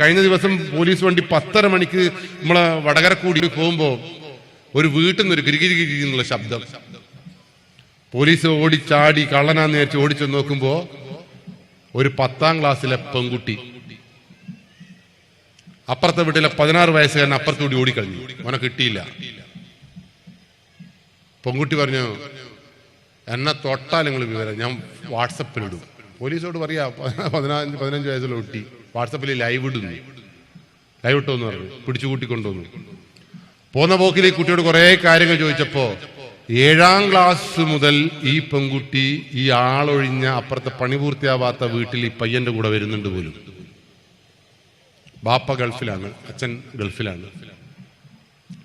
കഴിഞ്ഞ ദിവസം പോലീസ് വണ്ടി 10:30 മണിക്ക് നമ്മളെ വടകര കൂടി പോകുമ്പോ ഒരു വീട്ടിൽ നിന്ന് ഒരു ഗിരിഗിരി എന്നുള്ള ശബ്ദം. പോലീസ് ഓടിച്ചാടി കള്ളനാന്ന് വിചാരിച്ച് ഓടിച്ചു നോക്കുമ്പോ ഒരു 10ാം ക്ലാസ്സിലെ പെൺകുട്ടി, അപ്പുറത്തെ വീട്ടിലെ 16 വയസ്സുകാരൻ അപ്പുറത്തുകൂടി ഓടിക്കഴിഞ്ഞു. അവനെ കിട്ടിയില്ല. പെൺകുട്ടി പറഞ്ഞു, എന്നെ തൊട്ടാൽ നിങ്ങൾ വിവരം ഞാൻ വാട്സപ്പിലിടും. പോലീസോട് പറയാ 15 വയസ്സുള്ള കുട്ടി വാട്സപ്പിൽ ലൈവ് ഇടുന്നു. ലൈവ് ഇട്ടോന്ന് പറഞ്ഞു, പിടിച്ചു കൂട്ടിക്കൊണ്ടുവന്നു. പോന്ന പോക്കിൽ ഈ കുട്ടിയോട് കുറെ കാര്യങ്ങൾ ചോദിച്ചപ്പോ 7ാം ക്ലാസ് മുതൽ ഈ പെൺകുട്ടി ഈ ആളൊഴിഞ്ഞ അപ്പുറത്തെ പണി പൂർത്തിയാവാത്ത വീട്ടിൽ ഈ പയ്യന്റെ കൂടെ വരുന്നുണ്ട് പോലും. ബാപ്പ ഗൾഫിലാണ്, അച്ഛൻ ഗൾഫിലാണ്.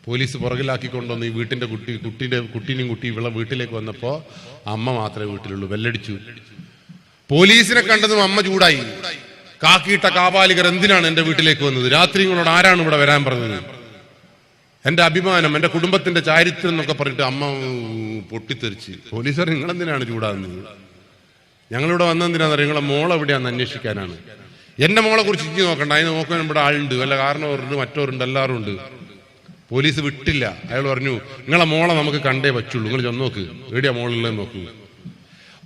പോലീസ് പുറകിലാക്കിക്കൊണ്ടുവന്ന് ഈ വീട്ടിന്റെ കുട്ടീനെയും കുട്ടി ഇവളെ വീട്ടിലേക്ക് വന്നപ്പോ അമ്മ മാത്രമേ വീട്ടിലുള്ളൂ. ബെല്ലടിച്ചു. പോലീസിനെ കണ്ടതും അമ്മ ചൂടായി. കാക്കിയിട്ട കാപാലികർ എന്തിനാണ് എന്റെ വീട്ടിലേക്ക് വന്നത്? രാത്രി നിങ്ങളോട് ആരാണ് ഇവിടെ വരാൻ പറഞ്ഞത്? എന്റെ അഭിമാനം, എന്റെ കുടുംബത്തിന്റെ ചാരിത്രം എന്നൊക്കെ പറഞ്ഞിട്ട് അമ്മ പൊട്ടിത്തെറിച്ച്. പോലീസുകാർ നിങ്ങളെന്തിനാണ് ചൂടാകുന്നത്? ഞങ്ങളിവിടെ വന്നെന്തിനാണെന്ന് അറിയാം, നിങ്ങളെ മോളെ എവിടെയാണെന്ന് അന്വേഷിക്കാനാണ്. എന്റെ മോളെ കുറിച്ച് ഇഞ്ഞ് നോക്കണ്ട, അതിന് നോക്കാൻ ഇവിടെ ആളുണ്ട്, വല്ല കാരണവരുണ്ട്, മറ്റവരുണ്ട്, എല്ലാവരും ഉണ്ട്. പോലീസ് വിട്ടില്ല. അയാൾ പറഞ്ഞു, നിങ്ങളെ മോളെ നമുക്ക് കണ്ടേ പറ്റുള്ളൂ, നിങ്ങൾ ചെന്ന് നോക്ക്, എവിടെയാ മോളുള്ളതെന്ന് നോക്കൂ.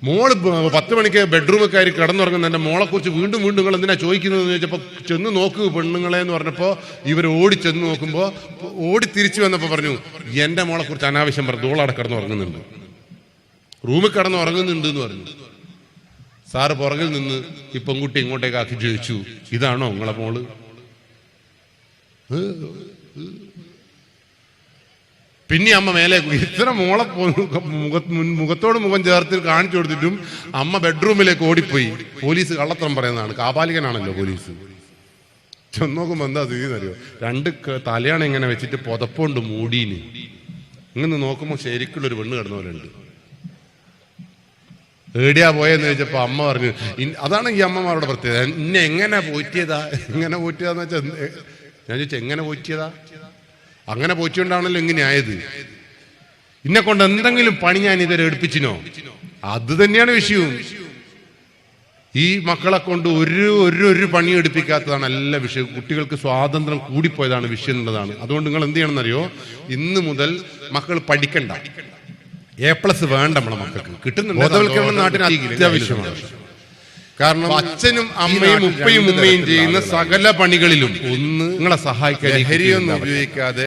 മോള് 10 മണിക്ക് ബെഡ്റൂമിൽ കയറി കിടന്നുറങ്ങുന്ന എന്റെ മോളെ കുറിച്ച് വീണ്ടും നിങ്ങൾ എന്തിനാ ചോദിക്കുന്നതെന്ന് ചോദിച്ചപ്പോ ചെന്ന് നോക്കൂ പെണ്ണുങ്ങളെ എന്ന് പറഞ്ഞപ്പോ ഇവർ ഓടി ചെന്ന് നോക്കുമ്പോ ഓടി തിരിച്ചു വന്നപ്പോ പറഞ്ഞു, എന്റെ മോളെ കുറിച്ച് അനാവശ്യം പറഞ്ഞു, ഓളവിടെ കിടന്നുറങ്ങുന്നുണ്ട്, റൂമിൽ കിടന്നുറങ്ങുന്നുണ്ട് എന്ന് പറഞ്ഞു. സാറ് പുറകിൽ നിന്ന് ഈ പെൺകുട്ടി ഇങ്ങോട്ടേക്ക് ആക്കി ചോദിച്ചു, ഇതാണോ നിങ്ങളെ മോള്? പിന്നെ അമ്മ മേലെ ഇത്ര മോളെ മുഖത്തോട് മുഖം ചേർത്ത് കാണിച്ചു കൊടുത്തിട്ടും അമ്മ ബെഡ്റൂമിലേക്ക് ഓടിപ്പോയി. പോലീസ് കള്ളത്തരം പറയുന്നതാണ്, കാപാലികനാണല്ലോ പോലീസ്. ചെന്ന് നോക്കുമ്പോ എന്താ സ്ഥിതി എന്നറിയോ? 2 തലയാണ് ഇങ്ങനെ വെച്ചിട്ട് പുതപ്പുണ്ട് മൂടീന്. ഇങ്ങനെ നോക്കുമ്പോ ശരിക്കുള്ളൊരു പെണ്ണ് കിടന്ന പോലെ ഉണ്ട്. എവിടെയാ പോയെന്ന് ചോദിച്ചപ്പോ അമ്മ പറഞ്ഞു, അതാണ് ഈ അമ്മമാരുടെ പ്രത്യേകത. ഇന്നെ എങ്ങനെ പോറ്റിയതാ പോറ്റിയതാന്ന് വെച്ചാൽ ഞാൻ ചോദിച്ചു, എങ്ങനെ പോറ്റിയതാ? അങ്ങനെ പോറ്റിയോണ്ടാണല്ലോ ഇങ്ങനെ ആയത്. ഇന്നെ കൊണ്ട് എന്തെങ്കിലും പണി ഞാൻ ഇതുവരെ എടുപ്പിച്ചിനോ? അത് തന്നെയാണ് വിഷയവും. ഈ മക്കളെ കൊണ്ട് ഒരു പണി എടുപ്പിക്കാത്തതാണ് എല്ലാ വിഷയം. കുട്ടികൾക്ക് സ്വാതന്ത്ര്യം കൂടിപ്പോയതാണ് വിഷയം എന്നുള്ളതാണ്. അതുകൊണ്ട് നിങ്ങൾ എന്ത് ചെയ്യണമെന്നറിയോ? ഇന്ന് മുതൽ മക്കൾ പഠിക്കണ്ട, A+ വേണ്ട. നമ്മളെ മക്കൾക്ക് കിട്ടുന്നുണ്ട്. ബോധവൽക്കരണം നാട്ടിന് അത്യാവശ്യമാണ്. കാരണം അച്ഛനും അമ്മയും ഉപ്പയും ഉമ്മയും ചെയ്യുന്ന സകല പണികളിലും ഒന്ന് നിങ്ങളെ സഹായിക്കാൻ ലഹരിയൊന്നും ഉപയോഗിക്കാതെ